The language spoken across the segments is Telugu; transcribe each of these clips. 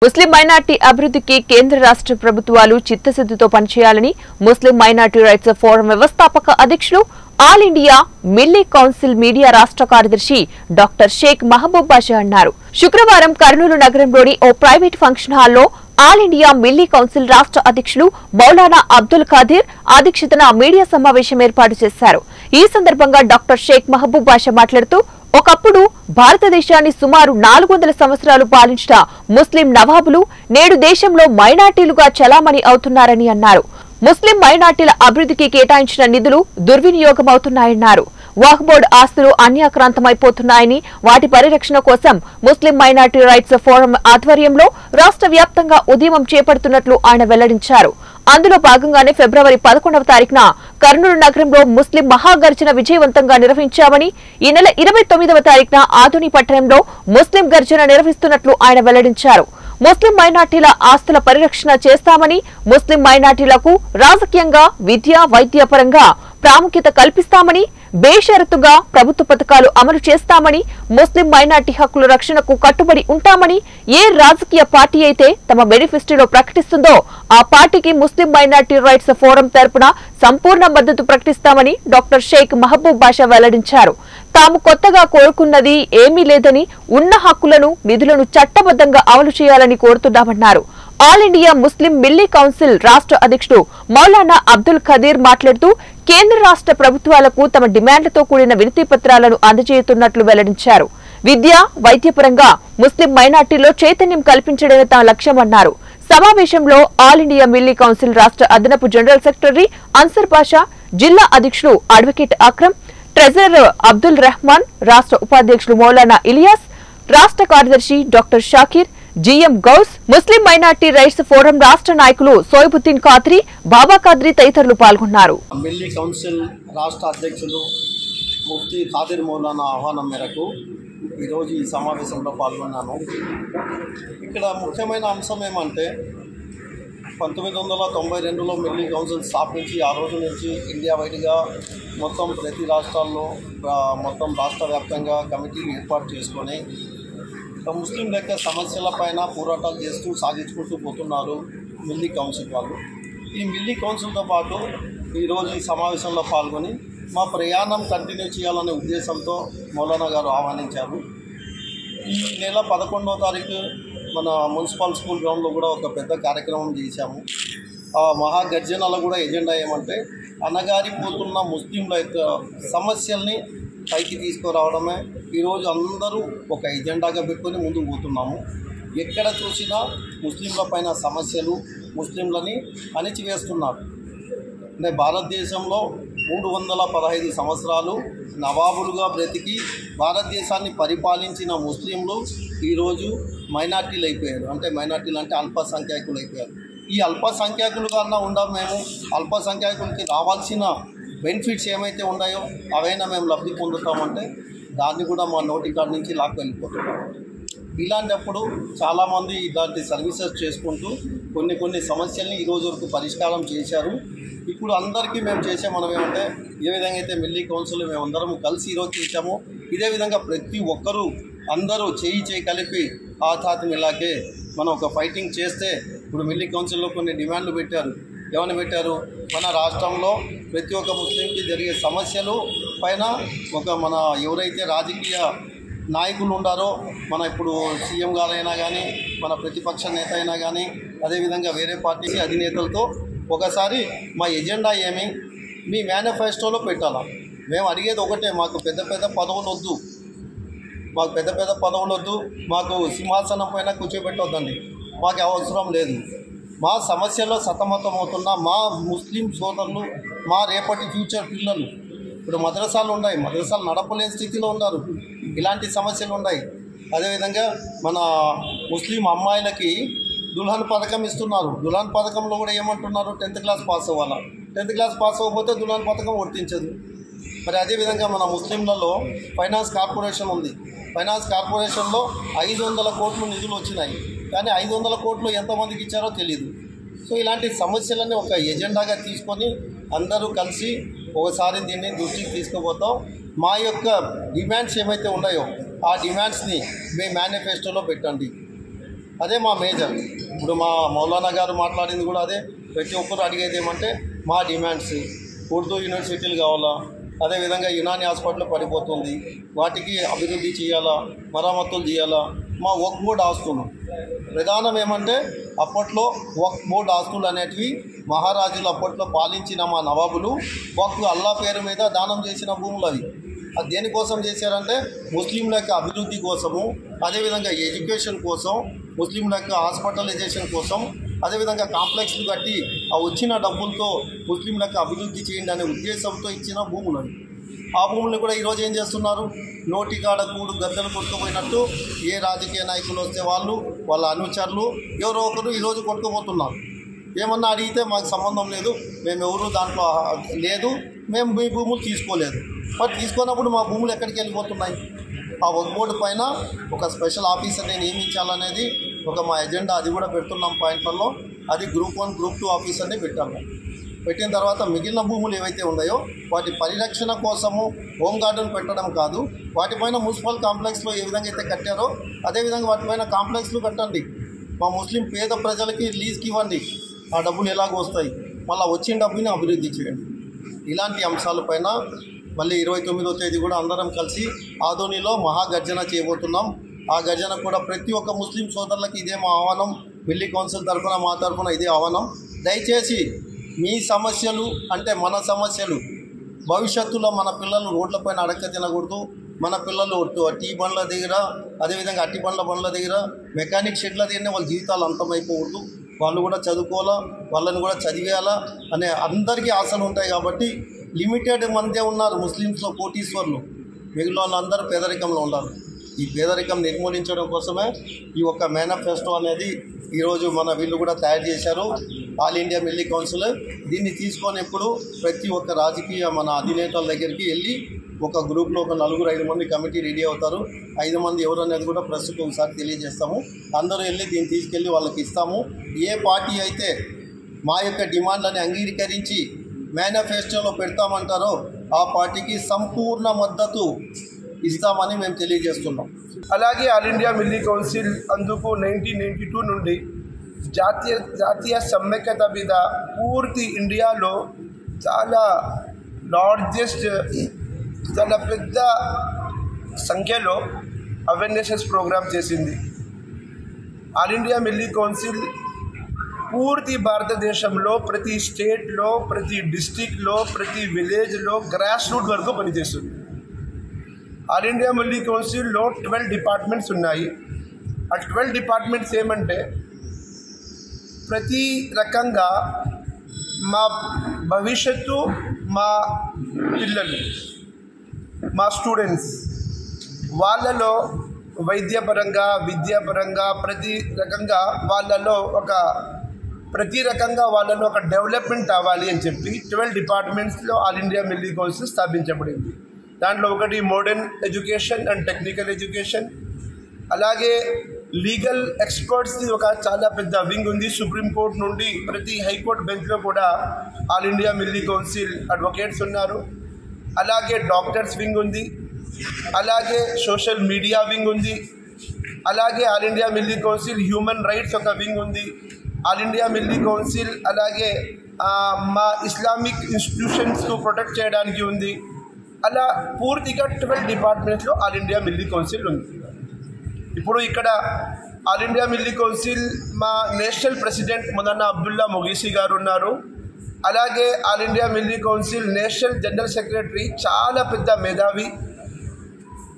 ముస్లిం మైనార్టీ అభివృద్ధికి కేంద్ర రాష్ట్ర ప్రభుత్వాలు చిత్తశుద్ధితో పనిచేయాలని ముస్లిం మైనార్టీ రైట్స్ ఫోరం వ్యవస్థాపక అధ్యక్షులు all India milli council media రాష్ట్ర కార్యదర్శి డాక్టర్ షేక్ మహబూబ్ బాషా అన్నారు. శుక్రవారం కర్నూలు నగరంలోని ఓ ప్రైవేట్ ఫంక్షన్ హాల్లో ఆల్ ఇండియా మిల్లీ కౌన్సిల్ రాష్ట్ర అధ్యక్షులు మౌలానా అబ్దుల్ ఖాదీర్ అధ్యక్షతన మీడియా సమావేశం ఏర్పాటు చేశారు. ఈ సందర్భంగా డాక్టర్ షేక్ మహబూబ్ బాషా మాట్లాడుతూ ఒకప్పుడు భారతదేశాన్ని సుమారు 400 సంవత్సరాలు పాలించిన ముస్లిం నవాబులు నేడు దేశంలో మైనార్టీలుగా చలామణి అవుతున్నారని అన్నారు. ముస్లిం మైనార్టీల అభివృద్ధికి కేటాయించిన నిధులు దుర్వినియోగమవుతున్నాయన్నారు. వక్ఫ్ బోర్డు ఆస్తులు అన్యాక్రాంతమైపోతున్నాయని వాటి పరిరక్షణ కోసం ముస్లిం మైనార్టీ రైట్స్ ఫోరం ఆధ్వర్యంలో రాష్ట్ర వ్యాప్తంగా ఉద్యమం చేపడుతున్నట్లు ఆయన వెల్లడించారు. అందులో భాగంగానే ఫిబ్రవరి 11వ తారీఖున కర్నూలు నగరంలో ముస్లిం మహాగర్జన విజయవంతంగా నిర్వహించామని, ఈ నెల 29వ తారీఖున ఆదోని పట్టణంలో ముస్లిం గర్జన నిర్వహిస్తున్నట్లు ఆయన వెల్లడించారు. ముస్లిం మైనార్టీల ఆస్తుల పరిరక్షణ చేస్తామని, ముస్లిం మైనార్టీలకు రాజకీయంగా, విద్య, వైద్యపరంగా ప్రాముఖ్యత కల్పిస్తామని, బేషరతుగా ప్రభుత్వ పథకాలు అమలు చేస్తామని, ముస్లిం మైనార్టీ హక్కుల రక్షణకు కట్టుబడి ఉంటామని, ఏ రాజకీయ పార్టీ అయితే తమ మేనిఫెస్టోలో ప్రకటిస్తుందో ఆ పార్టీకి ముస్లిం మైనార్టీ రైట్స్ ఫోరం తరపున సంపూర్ణ మద్దతు ప్రకటిస్తామని డాక్టర్ షేక్ మహబూబ్ బాషా వెల్లడించారు. తాము కొత్తగా కోరుకున్నది ఏమీ లేదని, ఉన్న హక్కులను, నిధులను చట్టబద్ధంగా అమలు చేయాలని కోరుతున్నామన్నారు. All India Muslim Milli council రాష్ట్ర అధ్యక్షుడు మౌలానా అబ్దుల్ ఖాదీర్ మాట్లాడుతూ కేంద్ర రాష్ట్ర ప్రభుత్వాలకు తమ డిమాండ్లతో కూడిన వినతి పత్రాలను అందజేస్తున్నట్లు వెల్లడించారు. విద్య, వైద్యపరంగా ముస్లిం మైనార్టీలో చైతన్యం కల్పించడమే తమ లక్ష్యమన్నారు. సమావేశంలో ఆల్ ఇండియా మిల్లీ కౌన్సిల్ రాష్ట్ర అదనపు జనరల్ సెక్రటరీ అన్సర్ బాషా, జిల్లా అధ్యక్షులు అడ్వకేట్ అక్రమ్, ట్రెజరర్ అబ్దుల్ రెహమాన్, రాష్ట్ర ఉపాధ్యక్షులు మౌలానా ఇలియాస్, రాష్ట్ర కార్యదర్శి డాక్టర్ షాకీర్, జిఎం గౌస్, ముస్లిం మైనార్టీ రైట్స్ ఫోరం రాష్ట్ర నాయకులు సోయబుద్దీన్ ఖాద్రీ, బాబా ఖాద్రీ తదితరులు పాల్గొన్నారు. మిల్లీ కౌన్సిల్ రాష్ట్ర అధ్యక్షులు ముఫ్తీ ఖాదీర్ మౌలానా ఆహ్వానం మేరకు ఈరోజు ఈ సమావేశంలో పాల్గొన్నాను. ఇక్కడ ముఖ్యమైన అంశం ఏమంటే 1992లో మిల్లీ కౌన్సిల్ స్థాపించి ఆ రోజు నుంచి ఇండియా వైడ్గా మొత్తం ప్రతి రాష్ట్రాల్లో మొత్తం రాష్ట్ర వ్యాప్తంగా కమిటీలు ఏర్పాటు చేసుకొని ముస్లిం యొక్క సమస్యలపైన పోరాటాలు చేస్తూ సాగించుకుంటూ పోతున్నారు మిల్లీ కౌన్సిల్ వాళ్ళు. ఈ మిల్లీ కౌన్సిల్తో పాటు ఈరోజు ఈ సమావేశంలో పాల్గొని మా ప్రయాణం కంటిన్యూ చేయాలనే ఉద్దేశంతో మౌలానా గారు ఆహ్వానించారు. ఈ నెల 11వ తారీఖు మన మున్సిపల్ స్కూల్ గ్రౌండ్లో కూడా ఒక పెద్ద కార్యక్రమం చేశాము. ఆ మహాగర్జనలో కూడా ఎజెండా ఏమంటే అణగారిపోతున్న ముస్లింల యొక్క సమస్యల్ని పైకి తీసుకురావడమే. ఈరోజు అందరూ ఒక ఎజెండాగా పెట్టుకొని ముందుకు పోతున్నాము. ఎక్కడ చూసినా ముస్లింల పైన సమస్యలు, ముస్లింలని అణిచివేస్తున్నారు. అంటే భారతదేశంలో 315 సంవత్సరాలు నవాబులుగా బ్రతికి భారతదేశాన్ని పరిపాలించిన ముస్లింలు ఈరోజు మైనార్టీలు అయిపోయారు. అంటే మైనార్టీలు అంటే అల్పసంఖ్యాకులు అయిపోయారు. ఈ అల్పసంఖ్యాకులుగా ఉండం మేము అల్పసంఖ్యాకులకి రావాల్సిన బెనిఫిట్స్ ఏమైతే ఉన్నాయో అవైనా మేము లబ్ధి పొందుతామంటే దాన్ని కూడా మా నోటి కార్డు నుంచి లాక్కు వెళ్ళిపోతున్నాం. ఇలాంటప్పుడు చాలామంది ఇలాంటి సర్వీసెస్ చేసుకుంటూ కొన్ని సమస్యల్ని ఈరోజు వరకు పరిష్కారం చేశారు. ఇప్పుడు అందరికీ మేము చేసే మనం ఏమంటే ఏ విధంగా అయితే మిల్లీ కౌన్సిల్ మేమందరం కలిసి ఈరోజు చేశామో ఇదే విధంగా ప్రతి ఒక్కరూ అందరూ చేయి కలిపి హాత్ మిలాకే మనం ఒక ఫైటింగ్ చేస్తే ఇప్పుడు మిల్లీ కౌన్సిల్లో కొన్ని డిమాండ్లు పెట్టారు. ఏమని పెట్టారు? మన రాష్ట్రంలో ప్రతి ఒక్క ముస్లింకి జరిగే సమస్యలు పైన మన ఎవరైతే రాజకీయ నాయకులు ఉండారో, మన ఇప్పుడు సీఎం గారైనా కానీ, మన ప్రతిపక్ష నేత అయినా కానీ, అదేవిధంగా వేరే పార్టీ అధినేతలతో ఒకసారి మా ఎజెండా ఏమి మీ మేనిఫెస్టోలో పెట్టాలా. మేము అడిగేది ఒకటే, మాకు పెద్ద పదవులు వద్దు, మాకు సింహాసనం పైన కూర్చోబెట్టొద్దండి, మాకు అవసరం లేదు. మా సమస్యలో సతమతమవుతున్న మా ముస్లిం సోదరులు, మా రేపటి ఫ్యూచర్ పిల్లలు ఇప్పుడు మద్రసాలు ఉన్నాయి, మద్రసాలు నడపలేని స్థితిలో ఉన్నారు. ఇలాంటి సమస్యలు ఉన్నాయి. అదేవిధంగా మన ముస్లిం అమ్మాయిలకి దుల్హన్ పథకం ఇస్తున్నారు. దుల్హన్ పథకంలో కూడా ఏమంటున్నారు? 10th క్లాస్ పాస్ అవ్వాలా. 10th క్లాస్ పాస్ అవ్వకపోతే దుల్హన్ పథకం వర్తించదు. మరి అదేవిధంగా మన ముస్లింలలో ఫైనాన్స్ కార్పొరేషన్ ఉంది. ఫైనాన్స్ కార్పొరేషన్లో 500 కోట్లు నిధులు వచ్చినాయి. కానీ 500 కోట్లు ఎంతమందికి ఇచ్చారో తెలియదు. సో ఇలాంటి సమస్యలన్నీ ఒక ఎజెండాగా తీసుకొని అందరూ కలిసి ఒకసారి దీన్ని దృష్టికి తీసుకుపోతాం. మా యొక్క డిమాండ్స్ ఏమైతే ఉన్నాయో ఆ డిమాండ్స్ని మీ మేనిఫెస్టోలో పెట్టండి. అదే మా మేజర్. ఇప్పుడు మా మౌలానా గారు మాట్లాడింది కూడా అదే. ప్రతి ఒక్కరు అడిగేది ఏమంటే మా డిమాండ్స్ ఉర్దూ యూనివర్సిటీలు కావాలా, అదేవిధంగా యునాని హాస్పిటల్ పడిపోతుంది, వాటికి అభివృద్ధి చేయాలా, మరమ్మతులు చేయాలా, మా వక్ఫ్ బోర్డ్ ఆస్తులు. ప్రధానం ఏమంటే అప్పట్లో వక్ఫ్ బోర్డ్ ఆస్తులు అనేటివి మహారాజులు అప్పట్లో పాలించిన మా నవాబులు వక్ఫ్ అల్లా పేరు మీద దానం చేసిన భూములు అవి. అది దేనికోసం చేశారంటే ముస్లింల యొక్క అభివృద్ధి కోసము, అదేవిధంగా ఎడ్యుకేషన్ కోసం, ముస్లింల యొక్క హాస్పిటలైజేషన్ కోసం, అదేవిధంగా కాంప్లెక్స్లు కట్టి ఆ వచ్చిన డబ్బులతో ముస్లింల యొక్క అభివృద్ధి చేయండి అనే ఉద్దేశంతో ఇచ్చిన భూములు అవి. ఆ భూములను కూడా ఈరోజు ఏం చేస్తున్నారు, నోటికాడ కూడు గద్దలు కొట్టుకుపోయినట్టు ఏ రాజకీయ నాయకులు వస్తే వాళ్ళు, వాళ్ళ అనుచరులు ఎవరో ఒకరు ఈరోజు కొట్టుకుపోతున్నారు. ఏమన్నా అడిగితే మాకు సంబంధం లేదు, మేము ఎవరు దాంట్లో లేదు, మేము మీ భూములు తీసుకోలేదు. మరి తీసుకున్నప్పుడు మా భూములు ఎక్కడికి వెళ్ళిపోతున్నాయి? ఆ వక్ఫ్ బోర్డు పైన ఒక స్పెషల్ ఆఫీసర్ని నియమించాలనేది ఒక మా ఎజెండా. అది కూడా పెడుతున్నాం పాయింట్లలో. అది గ్రూప్ 1, గ్రూప్ 2 ఆఫీసర్ని పెట్టాము. పెట్టిన తర్వాత మిగిలిన భూములు ఏవైతే ఉన్నాయో వాటి పరిరక్షణ కోసము హోమ్ గార్డును పెట్టడం కాదు, వాటిపైన మున్సిపల్ కాంప్లెక్స్లో ఏ విధంగా అయితే కట్టారో అదేవిధంగా వాటిపైన కాంప్లెక్స్లు కట్టండి. మా ముస్లిం పేద ప్రజలకి లీజ్కి ఇవ్వండి, ఆ డబ్బులు ఎలాగో వస్తాయి, మళ్ళీ వచ్చిన డబ్బుని అభివృద్ధి చేయండి. ఇలాంటి అంశాలపైన మళ్ళీ 29వ తేదీ కూడా అందరం కలిసి ఆదోనిలో మహాగర్జన చేయబోతున్నాం. ఆ గర్జన కూడా ప్రతి ఒక్క ముస్లిం సోదరులకి ఇదే మా ఆహ్వానం. ఢిల్లీ కౌన్సిల్ తరఫున మా తరఫున ఇదే ఆహ్వానం. దయచేసి మీ సమస్యలు అంటే మన సమస్యలు, భవిష్యత్తులో మన పిల్లలు రోడ్లపైన అడక్క తినకూడదు, మన పిల్లలు టీ బండ్ల దగ్గర అదేవిధంగా అట్టి బండ్ల దగ్గర మెకానిక్ షెడ్ల దగ్గరనే వాళ్ళ జీవితాలు అంతమైపోకూడదు. వాళ్ళు కూడా చదువుకోవాలా, వాళ్ళని కూడా చదివేయాలా అనే అందరికీ ఆశలు ఉంటాయి. కాబట్టి లిమిటెడ్ మందే ఉన్నారు ముస్లిమ్స్లో కోటీశ్వర్లు, మిగిలిన వాళ్ళందరూ పేదరికంలో ఉన్నారు. ఈ పేదరికం నిర్మూలించడం కోసమే ఈ ఒక్క మేనిఫెస్టో అనేది ఈరోజు మన వీళ్ళు కూడా తయారు చేశారు, ఆల్ ఇండియా మిల్లీ కౌన్సిల్. దీన్ని తీసుకొని ఇప్పుడు ప్రతి ఒక్క రాజకీయ మన అధినేతల దగ్గరికి వెళ్ళి ఒక గ్రూప్లో ఒక 4-5 మంది కమిటీ రెడీ అవుతారు. 5 మంది ఎవరు అనేది కూడా ప్రస్తుతం ఒకసారి తెలియజేస్తాము. అందరూ వెళ్ళి దీన్ని తీసుకెళ్ళి వాళ్ళకి ఇస్తాము. ఏ పార్టీ అయితే మా యొక్క డిమాండ్లని అంగీకరించి మేనిఫెస్టోలో పెడతామంటారో ఆ పార్టీకి సంపూర్ణ మద్దతు ఇస్తామని మేము తెలియజేస్తున్నాం. అలాగే ఆల్ ఇండియా మిల్లీ కౌన్సిల్ అందుకు 1992 నుండి జాతీయ సమైక్యత మీద పూర్తి ఇండియాలో చాలా లార్జెస్ట్, చాలా పెద్ద సంఖ్యలో అవేర్నెస్ ప్రోగ్రామ్ చేసింది. ఆల్ ఇండియా మిల్లీ కౌన్సిల్ పూర్తి భారతదేశంలో ప్రతి స్టేట్లో, ప్రతి డిస్టిక్లో, ప్రతి విలేజ్లో గ్రాస్ రూట్ వరకు పనిచేస్తుంది. ఆల్ ఇండియా మిల్లీ కౌన్సిల్లో 12 డిపార్ట్మెంట్స్ ఉన్నాయి. ఆ 12 డిపార్ట్మెంట్స్ ఏమంటే ప్రతి రకంగా మా భవిష్యత్తు, మా పిల్లలు, మా స్టూడెంట్స్ వాళ్ళలో వైద్యపరంగా, విద్యాపరంగా ప్రతి రకంగా వాళ్ళలో ఒక డెవలప్మెంట్ అవ్వాలి అని చెప్పి 12 డిపార్ట్మెంట్స్లో ఆల్ ఇండియా మిల్లీ కౌన్సిల్ స్థాపించబడింది. దాంట్లో ఒకటి modern education and technical education, అలాగే లీగల్ ఎక్స్పర్ట్స్ది ఒక చాలా పెద్ద వింగ్ ఉంది. సుప్రీంకోర్టు నుండి ప్రతి హైకోర్టు బెంచ్లో కూడా all India milli council advocates ఉన్నారు. అలాగే డాక్టర్స్ వింగ్ ఉంది, అలాగే సోషల్ మీడియా వింగ్ ఉంది, అలాగే all India milli council human rights ఒక వింగ్ ఉంది. ఆల్ ఇండియా మిల్లీ కౌన్సిల్ అలాగే మా ఇస్లామిక్ ఇన్స్టిట్యూషన్స్ను ప్రొటెక్ట్ చేయడానికి ఉంది. అలా పూర్తిగా 12 డిపార్ట్మెంట్స్లో ఆల్ ఇండియా మిల్లీ కౌన్సిల్ ఉంది. ఇప్పుడు ఇక్కడ ఆల్ ఇండియా మిల్లీ కౌన్సిల్ మా నేషనల్ ప్రెసిడెంట్ మౌలానా అబ్దుల్లా మొగీసీ గారు ఉన్నారు. అలాగే all India milli council national general secretary చాలా పెద్ద మేధావి,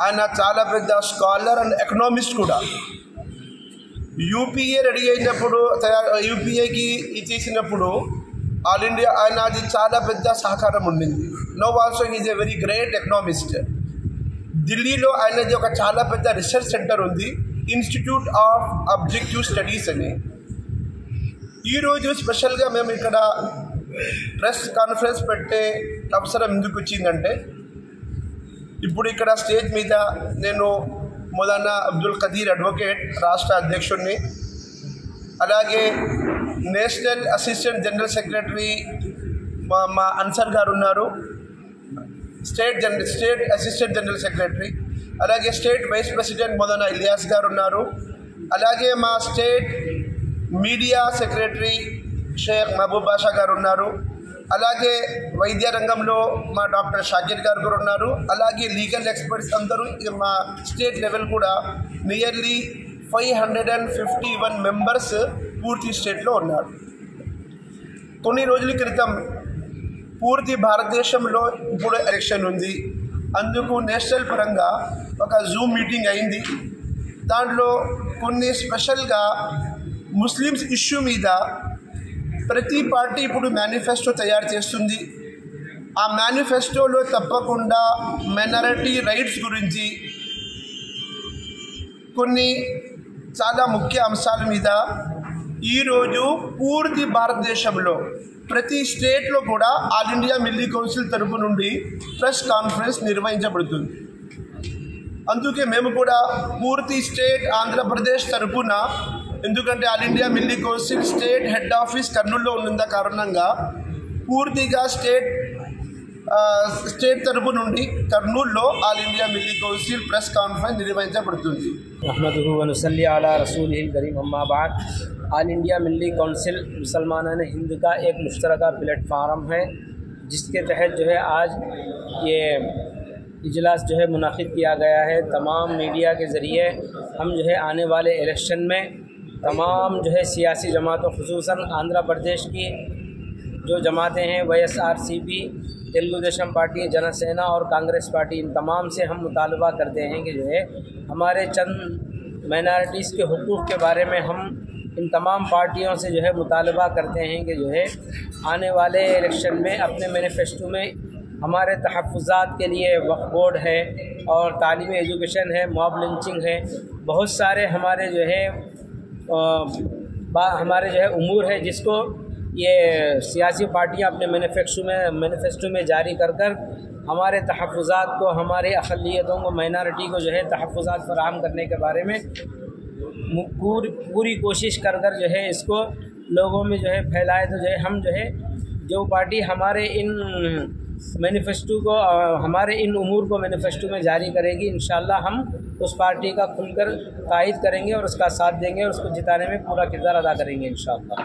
ఆయన చాలా పెద్ద స్కాలర్ అండ్ ఎకనామిస్ట్ కూడా. యూపీఏ రెడీ అయినప్పుడు, యూపీఏకి చేసినప్పుడు ఆల్ ఇండియా ఆయన అది చాలా పెద్ద సహకారం ఉండింది. No also is a very great economist. ఢిల్లీలో ఆయనది ఒక చాలా పెద్ద రీసెర్చ్ సెంటర్ ఉంది, ఇన్స్టిట్యూట్ ఆఫ్ అబ్జెక్టివ్ స్టడీస్ అని. ఈరోజు స్పెషల్గా మేము ఇక్కడ ప్రెస్ కాన్ఫరెన్స్ పెట్టే అవసరం ఎందుకు వచ్చిందంటే, ఇప్పుడు ఇక్కడ స్టేజ్ మీద నేను మౌలానా అబ్దుల్ ఖదీర్ అడ్వకేట్ రాష్ట్ర అధ్యక్షుడిని, అలాగే నేషనల్ అసిస్టెంట్ జనరల్ సెక్రటరీ మా అన్సర్ గారు ఉన్నారు, స్టేట్ అసిస్టెంట్ జనరల్ సెక్రటరీ, అలాగే state vice president Maulana Ilyas గారు ఉన్నారు, అలాగే మా state media secretary Sheikh Mahboob Basha గారు ఉన్నారు. అలాగే వైద్య రంగంలో మా డాక్టర్ షాకిర్ గారు కూడా ఉన్నారు. అలాగే లీగల్ ఎక్స్పర్ట్స్ అందరూ మా స్టేట్ లెవెల్ కూడా నియర్లీ 551 మెంబర్స్ పూర్తి స్టేట్లో ఉన్నారు. కొన్ని రోజుల క్రితం పూర్తి భారతదేశంలో ఇప్పుడు ఎలక్షన్ ఉంది. అందుకు నేషనల్ పరంగా ఒక జూమ్ మీటింగ్ అయింది. దాంట్లో కొన్ని స్పెషల్గా ముస్లిమ్స్ ఇష్యూ మీద ప్రతి పార్టీ ఇప్పుడు మేనిఫెస్టో తయారు చేస్తుంది. ఆ మేనిఫెస్టోలో తప్పకుండా మైనారిటీ రైట్స్ గురించి కొన్ని చాలా ముఖ్య అంశాల మీద ఈరోజు పూర్తి భారతదేశంలో ప్రతి స్టేట్లో కూడా ఆల్ ఇండియా మిల్లీ కౌన్సిల్ తరపు నుండి ప్రెస్ కాన్ఫరెన్స్ నిర్వహించబడుతుంది. అందుకే మేము కూడా పూర్తి స్టేట్ ఆంధ్రప్రదేశ్ తరపున, ఎందుకంటే all India milli council state head office కర్నూలులో ఉన్న కారణంగా పూర్తిగా స్టేట్ తరపు నుండి కర్నూలులో all India milli council press conference నిర్వహించబడుతుంది. अहमदुहु व नसल्ली अला रसूलिहिल करीम अम्मा बाद। ऑल इंडिया मिल्ली कौंसिल मुसलमानान हिंद का एक मुश्तरका प्लेटफार्म है, जिसके तहत जो है आज ये इजलास जो है मुनाकिद किया गया है। तमाम मीडिया के ज़रिए हम जो है आने वाले इलेक्शन में तमाम जो है सियासी जमातों, खुसूसन आंध्र प्रदेश की जो जमातें हैं YSRCP, तेलुगु देशम पार्टी, जनसेना और कांग्रेस पार्टी, इन तमाम से हम मुतालबा करते हैं कि जो है हमारे चंद माइनॉरिटीज़ के हुकूक़ के बारे में हम इन तमाम पार्टियों से जो है मुतालबा करते हैं कि जो है आने वाले इलेक्शन में अपने मैनिफेस्टो में हमारे तहफ़्फ़ुज़ात के लिए वक्फ़ बोर्ड है और तालीमी एजुकेशन है, मॉब लिंचिंग है, बहुत सारे हमारे जो है उमूर है जिसको ये सियासी पार्टियां अपने मैनिफेस्टो में जारी कर हमारे तहफ़्फ़ुज़ात को, हमारे अक़लियतों को, माइनॉरिटी को जो है तहफ़्फ़ुज़ात फ़राहम करने के बारे में पूरी कोशिश कर जो है इसको लोगों में जो है फैलाए। तो जो है हम जो है जो पार्टी हमारे इन मैनिफेस्टो को, हमारे इन उमूर को मैनिफेस्टो में जारी करेगी, इंशाअल्लाह हम उस पार्टी का खुलकर तायद करेंगे और उसका साथ देंगे और उसको जिताने में पूरा किरदार अदा करेंगे इंशाअल्लाह।